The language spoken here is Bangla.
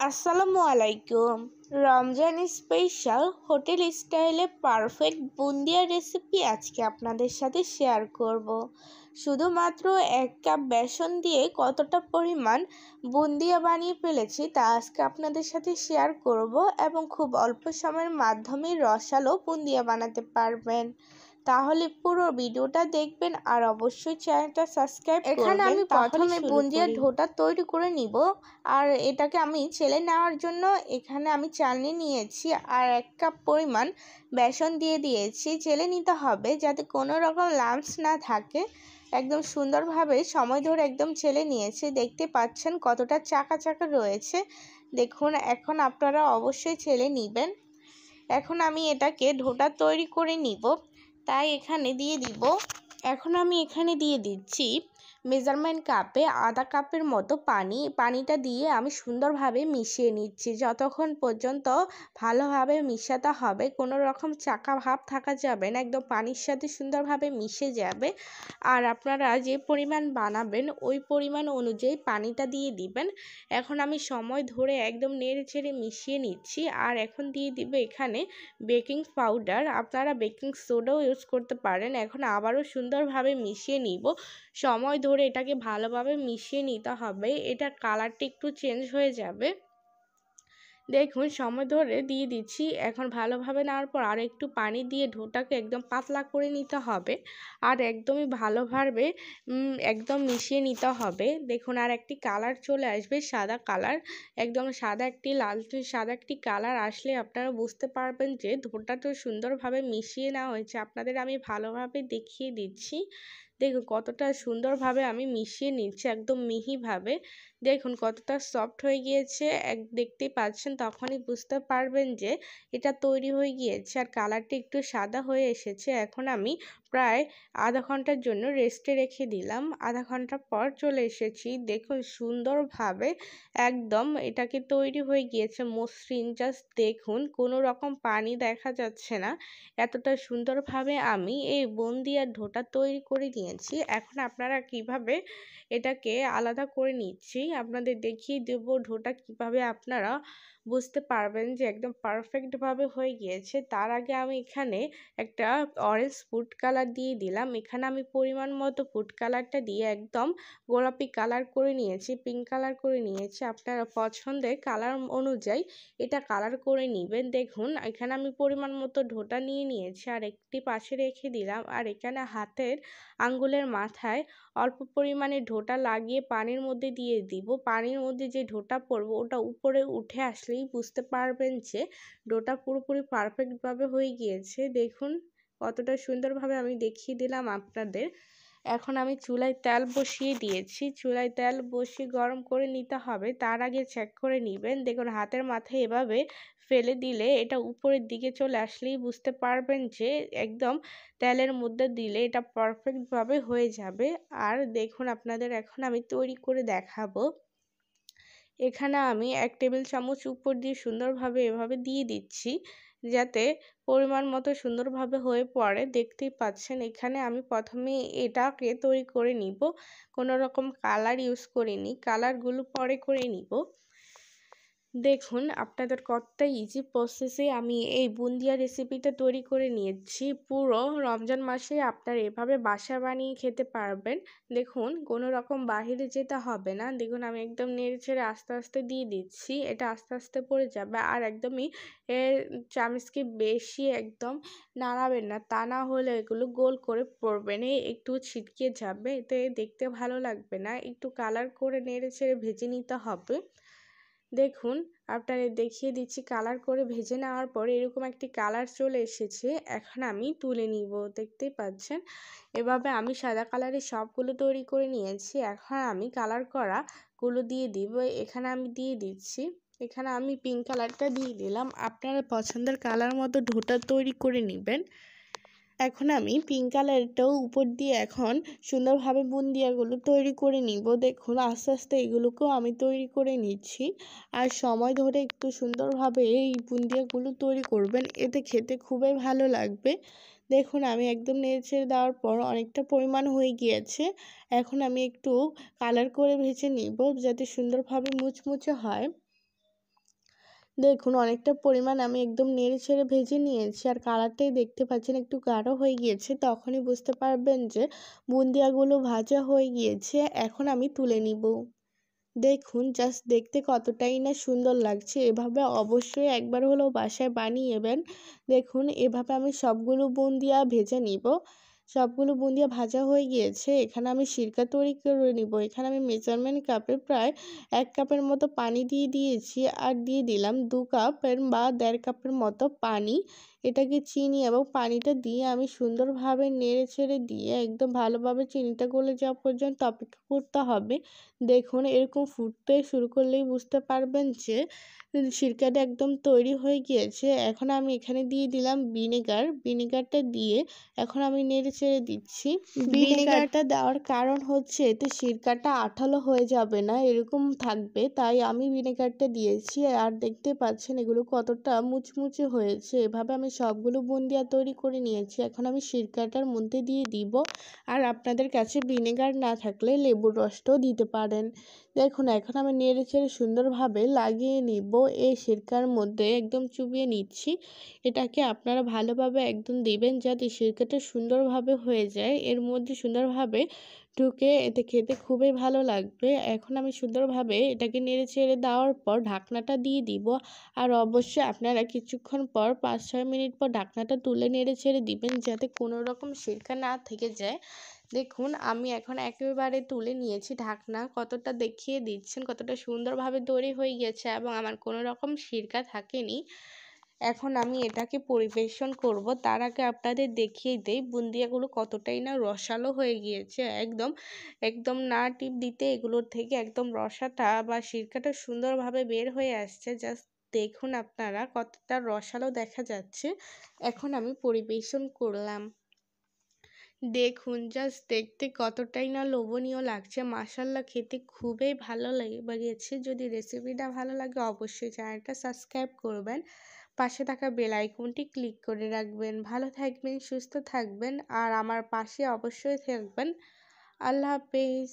আসসালামু আলাইকুম। রমজান স্পেশাল হোটেল স্টাইলে পারফেক্ট বুন্দিয়া রেসিপি আজকে আপনাদের সাথে শেয়ার করব। শুধুমাত্র 1 কাপ বেসন দিয়ে কতটা পরিমাণ বুন্দিয়া বানিয়ে ফেলেছি তা আজকে আপনাদের সাথে শেয়ার করব এবং খুব অল্প সময়ের মাধ্যমে রসালো বুন্দিয়া বানাতে পারবেন। তাহলে পুরো ভিডিওটা দেখবেন আর অবশ্যই চ্যানেলটা সাবস্ক্রাইব করবেন। এখানে আমি প্রথমে বুন্দিয়ার ডোটা তৈরি করে নিব। আর এটাকে আমি ছেলে নেওয়ার জন্য এখানে আমি চালনি নিয়েছি আর 1 কাপ পরিমাণ বেসন দিয়ে দিয়েছি। ছেলে নিতে হবে যাতে কোনো রকম লাম্পস না থাকে। একদম সুন্দরভাবে সময় ধরে একদম ছেলে নিয়েছি। দেখতে পাচ্ছেন কতটা চাকা চাকা রয়েছে। দেখুন এখন আপনারা অবশ্যই ছেলে নেবেন। এখন আমি এটাকে ডোটা তৈরি করে নিব, তাই এখানে দিয়ে দিব। এখন আমি এখানে দিয়ে দিচ্ছি মেজারমেন্ট কাপে 1/2 কাপের মতো পানিটা দিয়ে আমি সুন্দরভাবে মিশিয়ে নিচ্ছি। যতক্ষণ পর্যন্ত ভালোভাবে মিশাতে হবে, কোনো রকম চাকা ভাব থাকা যাবে না, একদম পানির সাথে সুন্দরভাবে মিশে যাবে। আর আপনারা যে পরিমাণ বানাবেন ওই পরিমাণ অনুযায়ী পানিটা দিয়ে দিবেন। এখন আমি সময় ধরে একদম নেড়ে ছেড়ে মিশিয়ে নিচ্ছি। আর এখন দিয়ে দিব এখানে বেকিং পাউডার, আপনারা বেকিং সোডাও ইউজ করতে পারেন। এখন আবারও সুন্দরভাবে মিশিয়ে নিব। সময় ধরে এটাকে ভালোভাবে মিশিয়ে নিতে হবে। এটা কালারটা একটু চেঞ্জ হয়ে যাবে। দেখুন সময় ধরে দিয়ে দিচ্ছি। এখন ভালোভাবে নেওয়ার পর আর একটু পানি দিয়ে ডোটাকে একদম পাতলা করে নিতে হবে আর একদমই ভালোভাবে একদম মিশিয়ে নিতে হবে। দেখুন আর একটি কালার চলে আসবে, সাদা কালার, একদম সাদা একটি লালচে সাদা একটি কালার আসলে আপনারা বুঝতে পারবেন যে ডোটাটা সুন্দরভাবে মিশিয়ে নেওয়া হয়েছে। আপনাদের আমি ভালোভাবে দেখিয়ে দিচ্ছি। দেখুন কতটা সুন্দরভাবে আমি মিশিয়ে নিচ্ছি একদম মিহিভাবে। দেখুন কতটা সফট হয়ে গিয়েছে, দেখতেই পাচ্ছেন, তখনই বুঝতে পারবেন যে এটা তৈরি হয়ে গিয়েছে আর কালারটা একটু সাদা হয়ে এসেছে। এখন আমি প্রায় আধা ঘন্টার জন্য রেস্টে রেখে দিলাম। আধা ঘন্টা পর চলে এসেছি। দেখুন সুন্দরভাবে একদম এটাকে তৈরি হয়ে গিয়েছে মসৃণ। জাস্ট দেখুন কোনো রকম পানি দেখা যাচ্ছে না, এতটা সুন্দরভাবে আমি এই বুন্দিয়ার ডোটা তৈরি করে নিয়েছি। এখন আপনারা কিভাবে এটাকে আলাদা করে নিচ্ছি আপনাদের দেখিয়ে দেব। ডোটা কিভাবে আপনারা বুঝতে পারবেন যে একদম পারফেক্টভাবে হয়ে গিয়েছে। তার আগে আমি এখানে একটা অরেঞ্জ ফুড কালার দিয়ে দিলাম। এখানে আমি পরিমাণ মতো ফুড কালারটা দিয়ে একদম গোলাপি কালার করে নিয়েছি, পিঙ্ক কালার করে নিয়েছি। আপনারা পছন্দের কালার অনুযায়ী এটা কালার করে নেবেন। দেখুন এখানে আমি পরিমাণ মতো ডোটা নিয়ে নিয়েছি আর একটি পাশে রেখে দিলাম। আর এখানে হাতের আঙ্গুলের মাথায় অল্প পরিমাণে ডোটা লাগিয়ে পানির মধ্যে দিয়ে দিব। পানির মধ্যে যে ডোটা পড়বে ওটা উপরে উঠে আসলেই বুঝতে পারবেন যে ডোটা পুরোপুরি পারফেক্টভাবে হয়ে গিয়েছে। দেখুন কতটা সুন্দরভাবে আমি দেখিয়ে দিলাম আপনাদের। এখন আমি চুলায় তেল বসিয়ে দিয়েছি। চুলায় তেল বসিয়ে গরম করে নিতে হবে, তার আগে চেক করে নেবেন। দেখুন হাতের মাথায় এভাবে ফেলে দিলে এটা উপরের দিকে চলে আসলেই বুঝতে পারবেন যে একদম তেলের মধ্যে দিলে এটা পারফেক্টভাবে হয়ে যাবে। আর দেখুন আপনাদের এখন আমি তৈরি করে দেখাবো। এখানে আমি 1 টেবিল চামচ উপর দিয়ে সুন্দরভাবে এভাবে দিয়ে দিচ্ছি যাতে পরিমাণ মতো সুন্দরভাবে হয়ে পড়ে। দেখতেই পাচ্ছেন এখানে আমি প্রথমে এটাকে তৈরি করে নিব। কোনো রকম কালার ইউজ করিনি, কালারগুলো পরে করে নিব। দেখুন আপনাদের কতটা ইজি প্রসেসে আমি এই বুন্দিয়া রেসিপিটা তৈরি করে নিয়েছি। পুরো রমজান মাসে আপনারা এভাবে বাসায় বানিয়ে খেতে পারবেন। দেখুন কোনো রকম বাহিরে যেতে হবে না। দেখুন আমি একদম নেড়ে ছেড়ে আস্তে আস্তে দিয়ে দিচ্ছি, এটা আস্তে আস্তে পড়ে যাবে। আর একদমই চামচকে বেশি একদম নাড়াবেন না, তা না হলে এগুলো গোল করে পড়বে না, একটু ছিটকে যাবে, এতে দেখতে ভালো লাগবে না। একটু কালার করে নেড়ে ছেড়ে ভেজে নিতে হবে। দেখুন আপনাদের দেখিয়ে দিচ্ছি, কালার করে ভেজে নেওয়ার পরে এরকম একটি কালার চলে এসেছে। এখন আমি তুলে নিব। দেখতেই পাচ্ছেন এভাবে আমি সাদা কালারের সবগুলো তৈরি করে নিয়েছি। এখন আমি কালার করা গুলো দিয়ে দিব। এখানে আমি দিয়ে দিচ্ছি, এখানে আমি পিঙ্ক কালারটা দিয়ে দিলাম। আপনারা পছন্দের কালার মতো ডোটা তৈরি করে নেবেন। এখন আমি পিঙ্ক কালারটাও উপর দিয়ে এখন সুন্দরভাবে বুন্দিয়াগুলো তৈরি করে নিব। দেখুন আস্তে আস্তে এগুলোকেও আমি তৈরি করে নিচ্ছি। আর সময় ধরে একটু সুন্দরভাবে এই বুন্দিয়াগুলো তৈরি করবেন, এতে খেতে খুবই ভালো লাগবে। দেখুন আমি একদম নেড়ে দেওয়ার পর অনেকটা পরিমাণ হয়ে গিয়েছে। এখন আমি একটু কালার করে ভেজে নিব যাতে সুন্দরভাবে মুচমুচে হয়। দেখুন অনেকটা পরিমাণ আমি একদম নেড়ে ছেড়ে ভেজে নিয়েছি, আর কালারটাই দেখতে পাচ্ছেন একটু গাঢ় হয়ে গিয়েছে। তখনই বুঝতে পারবেন যে বুন্দিয়াগুলো ভাজা হয়ে গিয়েছে। এখন আমি তুলে নিব। দেখুন জাস্ট দেখতে কতটাই না সুন্দর লাগছে। এভাবে অবশ্যই একবার হলেও বাসায় বানিয়েবেন। দেখুন এভাবে আমি সবগুলো বুন্দিয়া ভেজে নিব। সবগুলো বুন্দিয়া ভাজা হয়ে গিয়েছে। এখানে আমি সিরকা তৈরি করে নিব। এখানে আমি মেজারমেন্ট কাপে প্রায় ১ কাপের মতো পানি দিয়ে দিয়েছি, আর দিয়ে দিলাম ২ কাপের বা ১.৫ কাপের মতো পানি। এটাকে চিনি এবং পানিটা দিয়ে আমি সুন্দরভাবে নেড়ে ছেড়ে দিয়ে একদম ভালোভাবে চিনিটা গলে যাওয়া পর্যন্ত অপেক্ষা করতে হবে। দেখুন এরকম ফুটতে শুরু করলেই বুঝতে পারবেন যে সিরকাটা একদম তৈরি হয়ে গিয়েছে। এখন আমি এখানে দিয়ে দিলাম ভিনেগার। ভিনেগারটা দিয়ে এখন আমি নেড়ে চেড়ে দিচ্ছি। ভিনেগারটা দেওয়ার কারণ হচ্ছে এতে সিরকাটা আঠালো হয়ে যাবে না, এরকম থাকবে, তাই আমি ভিনেগারটা দিয়েছি। আর দেখতে পাচ্ছেন এগুলো কতটা মুচমুচে হয়েছে। এভাবে আমি সবগুলো বুন্দিয়া তৈরি করে নিয়েছি। এখন আমি সিরকাটার মধ্যে দিয়ে দিব। আর আপনাদের কাছে ভিনেগার না থাকলে লেবুর রসটাও দিতে পারেন। দেখুন এখন আমি নেড়ে চেড়ে সুন্দরভাবে লাগিয়ে নিব। এই সিরকার মধ্যে একদম চুবিয়ে নিচ্ছি। এটাকে আপনারা ভালোভাবে একদম দিবেন যাতে সিরকাটা সুন্দরভাবে হয়ে যায়, এর মধ্যে সুন্দরভাবে ঢুকে, এতে খেতে খুবই ভালো লাগবে। এখন আমি সুন্দরভাবে এটাকে নেড়ে চেড়ে দেওয়ার পর ঢাকনাটা দিয়ে দিব। আর অবশ্যই আপনারা কিছুক্ষণ পর ৫-৬ মিনিট পর ঢাকনাটা তুলে নেড়ে ছেড়ে দিবেন যাতে কোনো রকম সিরকা না থেকে যায়। দেখুন আমি এখন একেবারে তুলে নিয়েছি ঢাকনা, কতটা দেখিয়ে দিচ্ছেন কতটা সুন্দরভাবে তৈরি হয়ে গেছে এবং আমার কোনো রকম সিরকা থাকেনি। এখন আমি এটাকে পরিবেশন করব, তার আগে আপনাদের দেখিয়ে দেই বুন্দিয়াগুলো কতটাই না রসালো হয়ে গিয়েছে। একদম একদম না টিপ দিতে এগুলোর থেকে একদম রসাটা বা সিরকাটা সুন্দরভাবে বের হয়ে আসছে। জাস্ট দেখুন আপনারা কতটা রসালো দেখা যাচ্ছে। এখন আমি পরিবেশন করলাম। দেখুন জাস্ট দেখতে কতটাই না লোভনীয় লাগছে। মাশাআল্লাহ খেতে খুবই ভালো লেগেছে। যদি রেসিপিটা ভালো লাগে অবশ্যই চ্যানেলটা সাবস্ক্রাইব করবেন। পাশে থাকা বেল আইকনটি ক্লিক করে রাখবেন। ভালো থাকবেন, সুস্থ থাকবেন আর আমার পাশে অবশ্যই থাকবেন। আল্লাহ হাফেজ।